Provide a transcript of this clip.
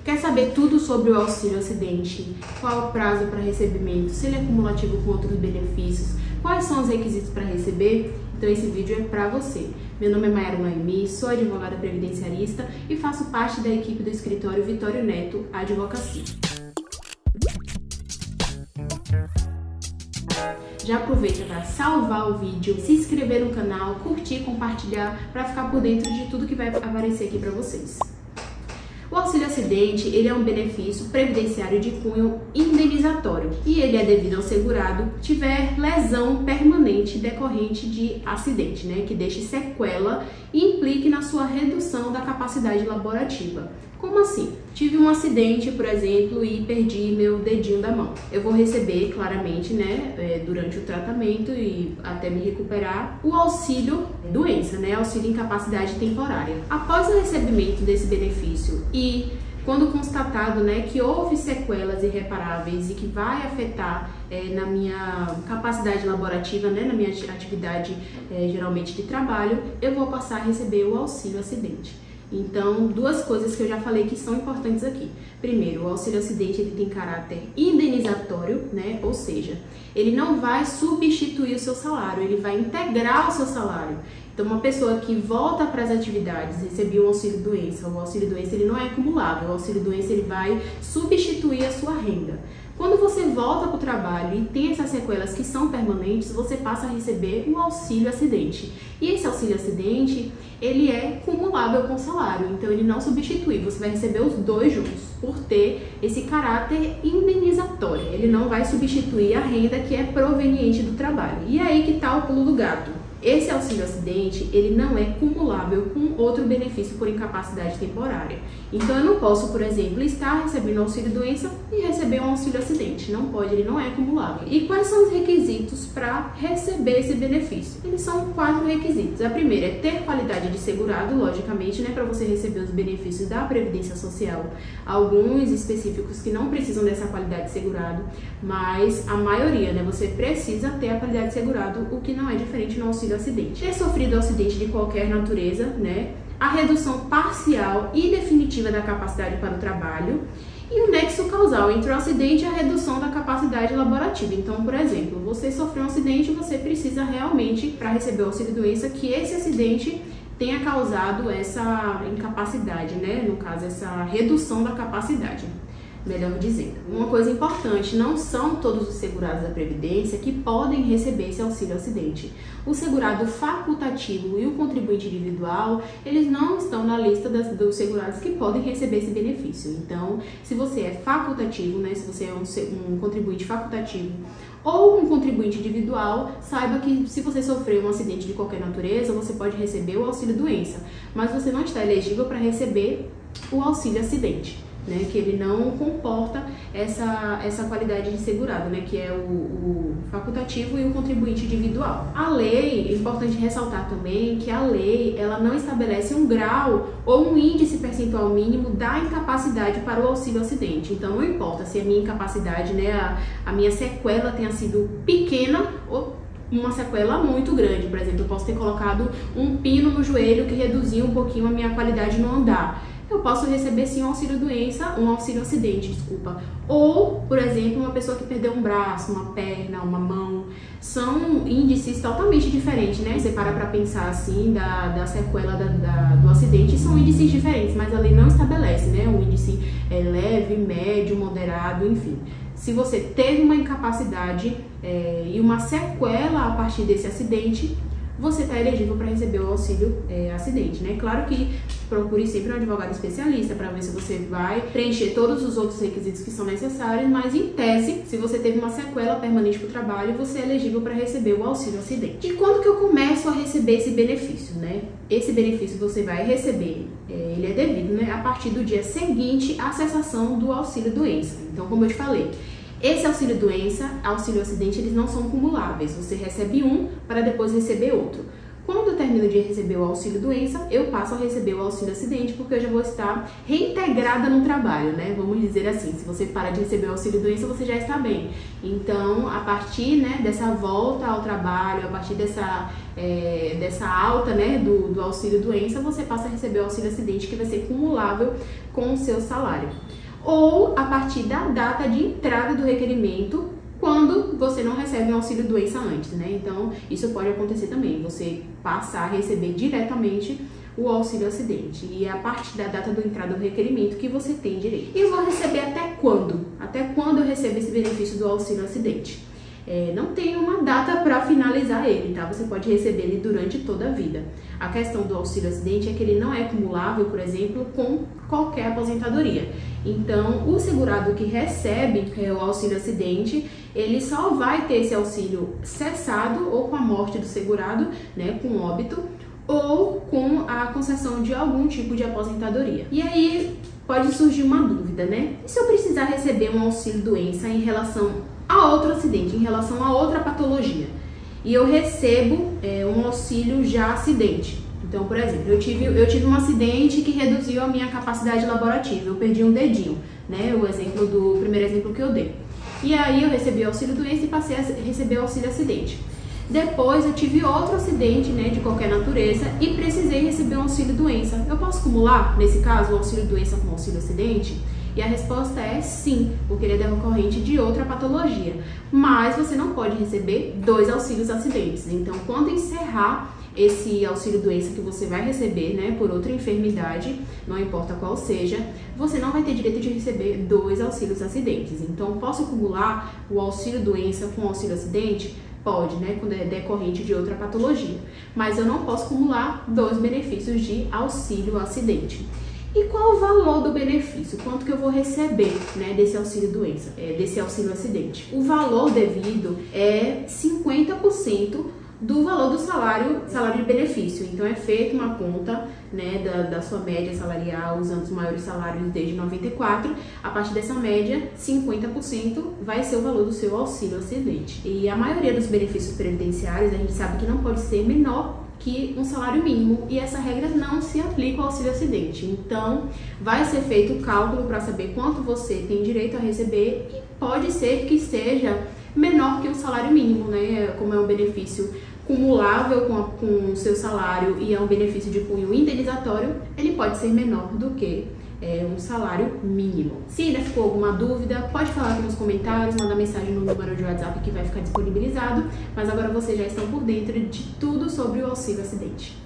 Quer saber tudo sobre o auxílio acidente? Qual o prazo para recebimento? Se ele é cumulativo com outros benefícios? Quais são os requisitos para receber? Então esse vídeo é para você. Meu nome é Mayara Noemi, sou advogada previdenciarista e faço parte da equipe do escritório Vitório Neto Advocacia. Já aproveita para salvar o vídeo, se inscrever no canal, curtir, compartilhar para ficar por dentro de tudo que vai aparecer aqui para vocês. O auxílio acidente, ele é um benefício previdenciário de cunho indenizatório e ele é devido ao segurado tiver lesão permanente decorrente de acidente, que deixe sequela e implique na sua redução da capacidade laborativa. Como assim? Tive um acidente, por exemplo, e perdi meu dedinho da mão. Eu vou receber claramente, durante o tratamento e até me recuperar, o auxílio doença, auxílio incapacidade temporária. Após o recebimento desse benefício e quando constatado que houve sequelas irreparáveis e que vai afetar na minha capacidade laborativa, na minha atividade geralmente de trabalho, eu vou passar a receber o auxílio acidente. Então, duas coisas que eu já falei que são importantes aqui. Primeiro, o auxílio acidente ele tem caráter indenizatório, ou seja, ele não vai substituir o seu salário, ele vai integrar o seu salário. Então, uma pessoa que volta para as atividades, recebeu o auxílio doença, o auxílio doença ele não é acumulável, o auxílio doença ele vai substituir a sua renda. Quando você volta para o trabalho e tem essas sequelas que são permanentes, você passa a receber o auxílio acidente. E esse auxílio acidente, ele é cumulável com o salário, então ele não substitui, você vai receber os dois juntos, por ter esse caráter indenizatório. Ele não vai substituir a renda que é proveniente do trabalho. E aí que está o pulo do gato. Esse auxílio acidente, ele não é cumulável com outro benefício por incapacidade temporária. Então, eu não posso, por exemplo, estar recebendo auxílio doença e receber um auxílio acidente. Não pode, ele não é cumulável. E quais são os requisitos para receber esse benefício? Eles são 4 requisitos. A primeira é ter qualidade de segurado, logicamente, para você receber os benefícios da Previdência Social. Alguns específicos que não precisam dessa qualidade de segurado, mas a maioria, você precisa ter a qualidade de segurado, o que não é diferente no auxílio acidente. Ter sofrido acidente de qualquer natureza, a redução parcial e definitiva da capacidade para o trabalho e o nexo causal entre o acidente e a redução da capacidade laborativa. Então, por exemplo, você sofreu um acidente e você precisa realmente, para receber o auxílio doença, que esse acidente tenha causado essa incapacidade, no caso, essa redução da capacidade. Melhor dizendo. Uma coisa importante, não são todos os segurados da Previdência que podem receber esse auxílio acidente. O segurado facultativo e o contribuinte individual, eles não estão na lista dos segurados que podem receber esse benefício. Então, se você é facultativo, se você é um contribuinte facultativo ou um contribuinte individual, saiba que se você sofreu um acidente de qualquer natureza, você pode receber o auxílio doença, mas você não está elegível para receber o auxílio acidente. Que ele não comporta essa qualidade de segurado, que é o facultativo e o contribuinte individual. A lei, é importante ressaltar também que a lei ela não estabelece um grau ou um índice percentual mínimo da incapacidade para o auxílio acidente. Então não importa se a minha incapacidade, a minha sequela tenha sido pequena ou uma sequela muito grande. Por exemplo, eu posso ter colocado um pino no joelho que reduzia um pouquinho a minha qualidade no andar. Eu posso receber sim um auxílio doença, um auxílio acidente, desculpa. Ou, por exemplo, uma pessoa que perdeu um braço, uma perna, uma mão. São índices totalmente diferentes, Você para pensar assim da sequela do acidente, são índices diferentes, mas a lei não estabelece, Um índice leve, médio, moderado, enfim. Se você teve uma incapacidade e uma sequela a partir desse acidente, você está elegível para receber o auxílio acidente, Claro que procure sempre um advogado especialista para ver se você vai preencher todos os outros requisitos que são necessários, mas em tese, se você teve uma sequela permanente para o trabalho, você é elegível para receber o auxílio acidente. E quando que eu começo a receber esse benefício, Esse benefício você vai receber, ele é devido, a partir do dia seguinte à cessação do auxílio doença. Então, como eu te falei, esse auxílio doença, auxílio acidente, eles não são cumuláveis. Você recebe um para depois receber outro. Quando eu termino de receber o auxílio doença, eu passo a receber o auxílio acidente, porque eu já vou estar reintegrada no trabalho, né? Vamos dizer assim, se você para de receber o auxílio doença, você já está bem. Então, a partir, né, dessa volta ao trabalho, a partir dessa alta, né, do auxílio doença, você passa a receber o auxílio acidente, que vai ser cumulável com o seu salário. Ou a partir da data de entrada do requerimento, quando você não recebe um auxílio doença antes, né? Então, isso pode acontecer também, você passar a receber diretamente o auxílio acidente. E é a partir da data do entrada do requerimento que você tem direito. E eu vou receber até quando? Até quando eu recebo esse benefício do auxílio acidente? Não tem uma data para finalizar ele, tá? Você pode receber ele durante toda a vida. A questão do auxílio acidente é que ele não é cumulável, por exemplo, com qualquer aposentadoria. Então, o segurado que recebe o auxílio acidente, ele só vai ter esse auxílio cessado ou com a morte do segurado, né, com óbito, ou com a concessão de algum tipo de aposentadoria. E aí pode surgir uma dúvida, né? E se eu precisar receber um auxílio doença em relação a outro acidente, em relação a outra patologia, e eu recebo um auxílio já acidente? Então, por exemplo, eu tive um acidente que reduziu a minha capacidade laborativa, eu perdi um dedinho, né? O primeiro exemplo que eu dei. E aí eu recebi o auxílio doença e passei a receber o auxílio acidente. Depois eu tive outro acidente, né, de qualquer natureza e precisei receber um auxílio doença. Eu posso acumular, nesse caso, o auxílio doença com o auxílio acidente? E a resposta é sim, porque ele é decorrente de outra patologia. Mas você não pode receber 2 auxílios acidentes. Então, quando encerrar esse auxílio doença que você vai receber, né, por outra enfermidade, não importa qual seja, você não vai ter direito de receber 2 auxílios acidentes. Então, posso acumular o auxílio doença com o auxílio acidente? Pode, né, quando é decorrente de outra patologia. Mas eu não posso acumular 2 benefícios de auxílio acidente. E qual o valor do benefício? Quanto que eu vou receber, né, desse auxílio doença, desse auxílio acidente? O valor devido é 50% do valor do salário de benefício. Então é feita uma conta, né, da sua média salarial, usando os maiores salários desde 94. A partir dessa média, 50% vai ser o valor do seu auxílio acidente. E a maioria dos benefícios previdenciários, a gente sabe que não pode ser menor que um salário mínimo, e essa regra não se aplica ao auxílio acidente. Então, vai ser feito o cálculo para saber quanto você tem direito a receber, e pode ser que seja menor que um salário mínimo, né? Como é um benefício cumulável com o seu salário e é um benefício de cunho indenizatório, ele pode ser menor do que um salário mínimo. Se ainda ficou alguma dúvida, pode falar aqui nos comentários, mandar mensagem no número de WhatsApp que vai ficar disponibilizado, mas agora vocês já estão por dentro de tudo sobre o auxílio acidente.